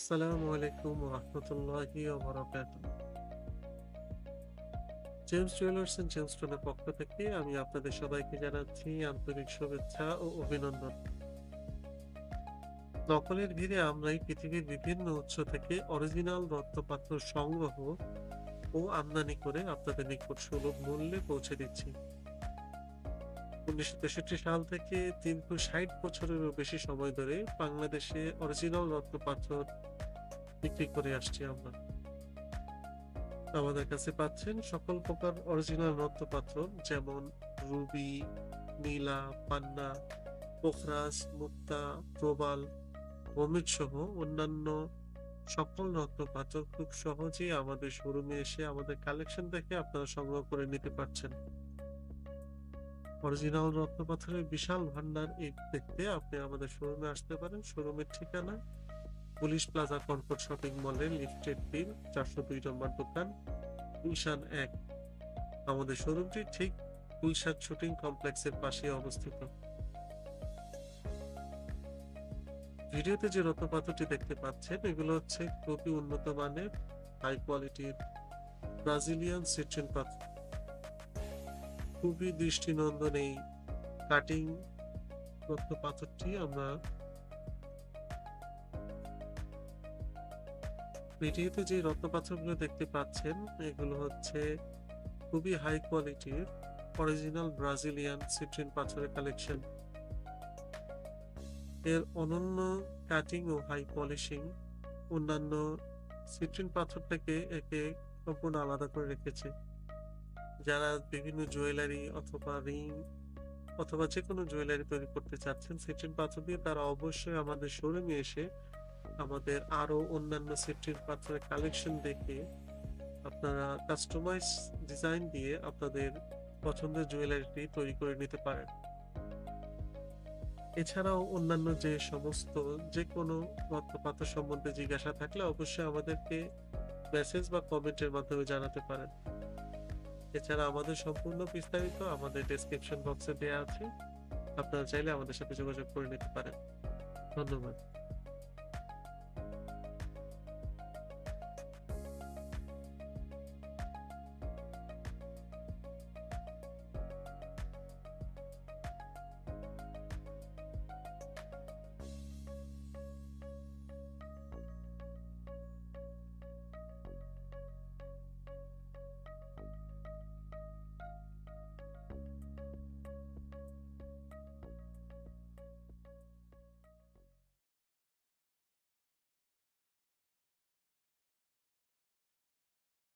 আসসালামু আলাইকুম রহমতুল্লাহি ওয়া বারাকাতুহু। জেমস জুয়েলার্স এন্ড জেমস্টোনের পক্ষ থেকে আমি আপনাদের সবাইকে জানাচ্ছি আন্তরিক শুভেচ্ছা ও অভিনন্দন। নকলের ভিড়ে আমরাই পৃথিবীর বিভিন্ন উৎস থেকে অরিজিনাল রত্নপাত্র সংগ্রহ ও আমদানি করে আপনাদের নিকট সুলভ মূল্যে পৌঁছে দিচ্ছি। 1963 সাল থেকে দীর্ঘ 60 বছরেরও বেশি সময় ধরে বাংলাদেশে অরিজিনাল রত্নপাথর বিক্রি করে আসছি আমরা। আমাদের কাছে পাচ্ছেন সকল প্রকার অরিজিনাল রত্নপাথর, যেমন রুবি, নীলা, পান্না, পোখরাজ, মুক্তা, প্রবাল, হমিদ সহ অন্যান্য সকল রত্নপাথর খুব সহজেই আমাদের শোরুমে এসে আমাদের কালেকশন দেখে আপনারা সংগ্রহ করে নিতে পারছেন। অরিজিনাল রত্নপাথরের বিশাল ভান্ডার দেখতে আপনি আমাদের শোরুমে আসতে পারেন। শোরুমের ঠিকানা পুলিশ প্লাজা কনকর্ড শপিং মলের লিফটেড 3, 402 নম্বর দোকান, গুলশান 1। আমাদের শোরুমটি ঠিক গুলশান শুটিং কমপ্লেক্সের পাশে অবস্থিত। ভিডিওতে যে রত্নপাথরটি দেখতে পাচ্ছেন এগুলো হচ্ছে খুবই উন্নত মানের হাই কোয়ালিটির ব্রাজিলিয়ান সিট্রিন পাথর। খুবই দৃষ্টিনন্দন এই কাটিং রত্নপাথরটি আমরা ভিডিওতে যে রত্নপাথরগুলো দেখতে পাচ্ছেন এগুলো হচ্ছে খুবই হাই কোয়ালিটির অরিজিনাল ব্রাজিলিয়ান সিট্রিন পাথরের কালেকশন। এর অনন্য কাটিং ও হাই পলিশিং অন্যান্য সিট্রিন পাথর থেকে একে সম্পূর্ণ আলাদা করে রেখেছে। যারা বিভিন্ন জুয়েলারি অথবা রিং অথবা যে কোনো জুয়েলারি তৈরি করতে চাচ্ছেন সিট্রিন পাথর দিয়ে, তারা অবশ্যই আমাদের শোরুমে এসে আমাদের আরো অন্যান্য সিট্রিন পাথরের কালেকশন দেখে আপনারা কাস্টমাইজ ডিজাইন দিয়ে আপনাদের পছন্দের জুয়েলারিটি তৈরি করে নিতে পারেন। এছাড়াও অন্যান্য যে সমস্ত যে কোনো রত্নপাথর সম্বন্ধে জিজ্ঞাসা থাকলে অবশ্যই আমাদেরকে মেসেজ বা কমেন্টের মাধ্যমে জানাতে পারেন। এছাড়া আমাদের সম্পূর্ণ বিস্তারিত আমাদের ডেসক্রিপশন বক্সে দেওয়া আছে, আপনারা চাইলে আমাদের সাথে যোগাযোগ করে নিতে পারেন। ধন্যবাদ।